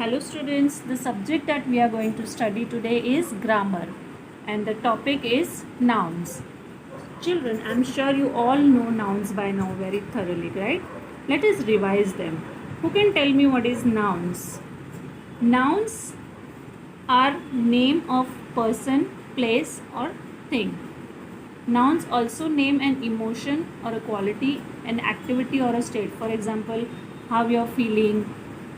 Hello students, the subject that we are going to study today is grammar and the topic is nouns. Children, I'm sure you all know nouns by now very thoroughly, right? Let us revise them. Who can tell me what is nouns? Nouns are name of person, place or thing. Nouns also name an emotion or a quality, an activity or a state. For example, how you're feeling,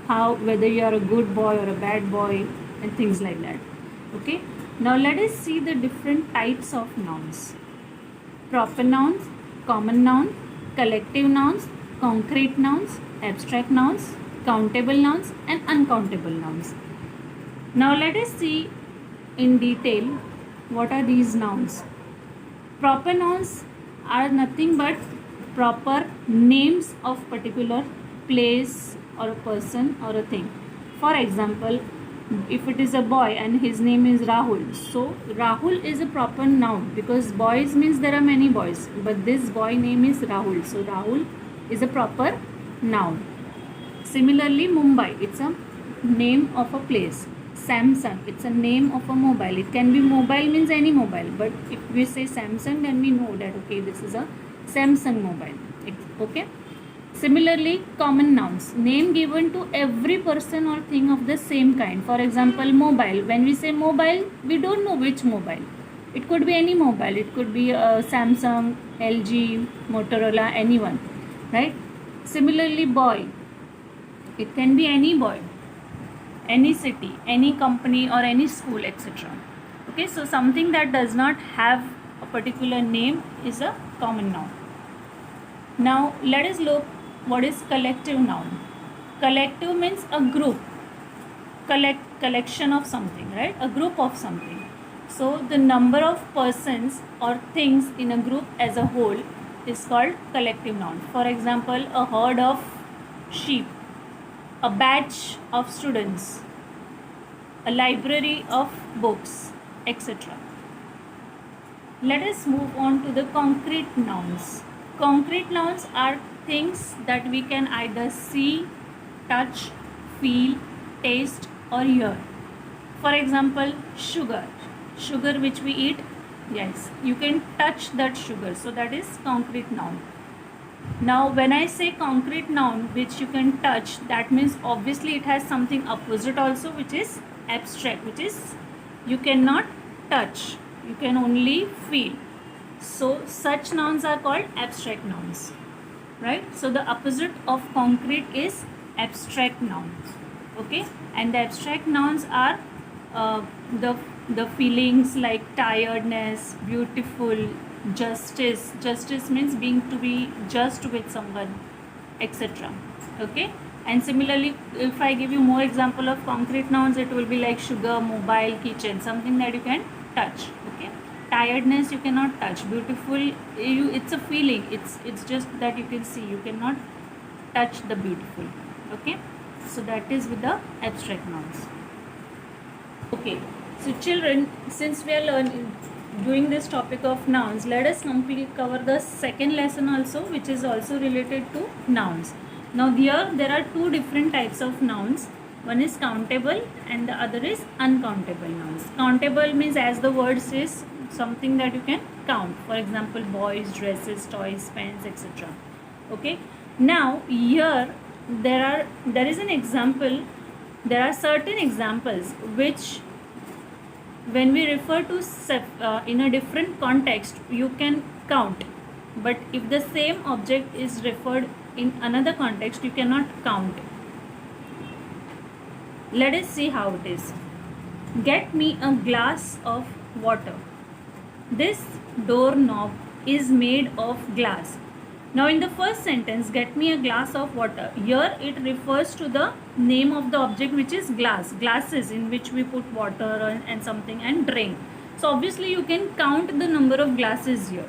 whether you are a good boy or a bad boy, and things like that. Okay. Now let us see the different types of nouns. Proper nouns, common noun, collective nouns, concrete nouns, abstract nouns, countable nouns, and uncountable nouns. Now let us see in detail what are these nouns. Proper nouns are nothing but proper names of particular place or a person or a thing. For example, if it is a boy and his name is Rahul, so Rahul is a proper noun because boys means there are many boys, but this boy name is Rahul, so Rahul is a proper noun. Similarly, Mumbai, it's a name of a place. Samsung, it's a name of a mobile. It can be mobile means any mobile, but if we say Samsung, then we know that okay, this is a Samsung mobile. Okay. Similarly, common nouns, name given to every person or thing of the same kind. For example, mobile. When we say mobile, we don't know which mobile. It could be any mobile. It could be Samsung, LG, Motorola, anyone, right? Similarly, boy. It can be any boy, any city, any company or any school, etc. Okay, so something that does not have a particular name is a common noun. Now let us look what is collective noun. Collective means a group, collection of something, right? A group of something. So the number of persons or things in a group as a whole is called collective noun. For example, a herd of sheep, a batch of students, a library of books, etc. Let us move on to the concrete nouns. Concrete nouns are things that we can either see, touch, feel, taste or hear. For example, sugar. Sugar which we eat, yes, you can touch that sugar, so that is concrete noun. Now when I say concrete noun which you can touch, that means obviously it has something opposite also, which is abstract, which is you cannot touch, you can only feel. So such nouns are called abstract nouns, right? So the opposite of concrete is abstract nouns. Okay, and the abstract nouns are the feelings like tiredness, beautiful, justice. Justice means being to be just with someone, etc. Okay, and similarly, if I give you more example of concrete nouns, it will be like sugar, mobile, kitchen, something that you can touch. Okay, tiredness you cannot touch, beautiful, it's a feeling, it's just that you can see, you cannot touch the beautiful. Okay, so that is with the abstract nouns. Okay, so children, since we are doing this topic of nouns, let us cover the second lesson also, which is also related to nouns. Now here there are two different types of nouns. One is countable and the other is uncountable nouns. Countable means, as the word says, something that you can count. For example, boys, dresses, toys, pens, etc. Okay. Now here there is an example. There are certain examples which, when we refer to in a different context, you can count, but if the same object is referred in another context, you cannot count. Let us see how it is. Get me a glass of water. This doorknob is made of glass. Now in the first sentence, get me a glass of water, here it refers to the name of the object, which is glass, glasses in which we put water and something and drink. So obviously you can count the number of glasses here.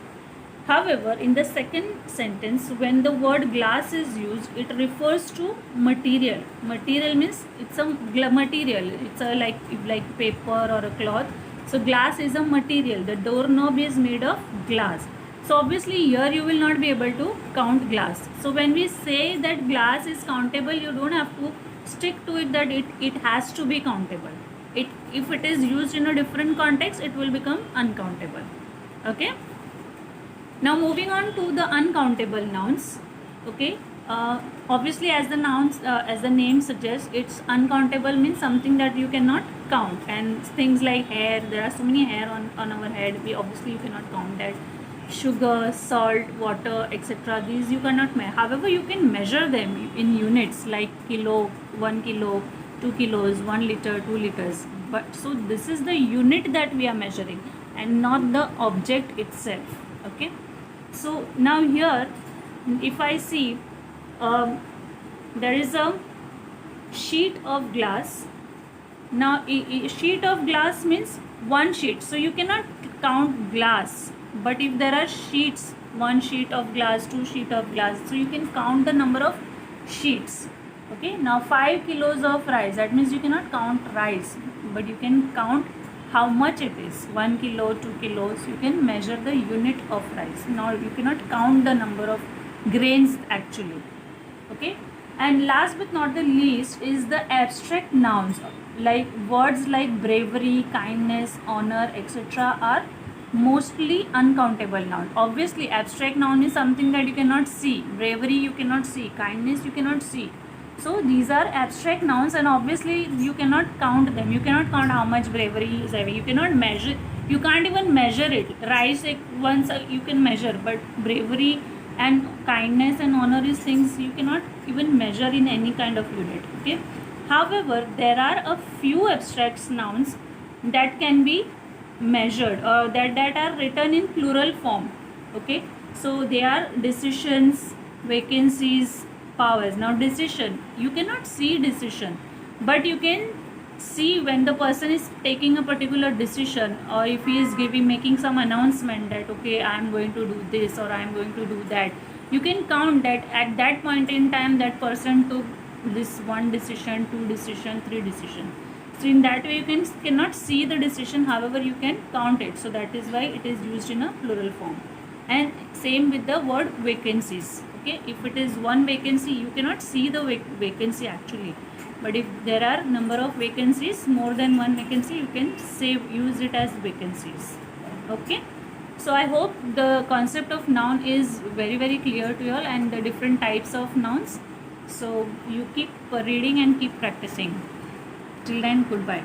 However, in the second sentence, when the word glass is used, it refers to material. Material means it's a material, it's a like paper or a cloth. So glass is a material. The doorknob is made of glass. So obviously here you will not be able to count glass. So when we say that glass is countable, you don't have to stick to it that it has to be countable. If it is used in a different context, it will become uncountable. Okay. Now moving on to the uncountable nouns. Okay. Obviously, as the nouns, as the name suggests, it's uncountable means something that you cannot count. And things like hair, there are so many hair on our head. We obviously you cannot count that. Sugar, salt, water, etc. These you cannot measure. However, you can measure them in units like kilo, 1 kilo, 2 kilos, 1 liter, 2 liters. But so this is the unit that we are measuring and not the object itself. Okay. So now here, if I see, there is a sheet of glass. Now a sheet of glass means one sheet, so you cannot count glass. But if there are sheets, one sheet of glass, two sheet of glass, so you can count the number of sheets. Okay. Now 5 kilos of rice, that means you cannot count rice, but you can count how much it is. 1 kilo, 2 kilos, you can measure the unit of rice. Now you cannot count the number of grains actually. Okay. And last but not the least is the abstract nouns, like words like bravery, kindness, honor, etc. are mostly uncountable noun. Obviously, abstract noun is something that you cannot see. Bravery you cannot see. Kindness you cannot see. So these are abstract nouns, and obviously you cannot count them. You cannot count how much bravery is having. You cannot measure. You can't even measure it. Rice once you can measure, but bravery and kindness and honor is things you cannot even measure in any kind of unit. Okay. However, there are a few abstract nouns that can be measured, or that are written in plural form. Okay. So they are decisions, vacancies, powers. Now decision, you cannot see decision, but you can see when the person is taking a particular decision, or if he is making some announcement that okay, I am going to do this or I am going to do that, you can count that at that point in time that person took this one decision, two decision, three decision. So in that way you cannot see the decision, however you can count it. So that is why it is used in a plural form. And same with the word vacancies. Okay, if it is one vacancy, you cannot see the vacancy actually, but if there are number of vacancies, more than one vacancy, you can use it as vacancies. Okay. So I hope the concept of noun is very very clear to you all, and the different types of nouns. So you keep reading and keep practicing. Till then, goodbye.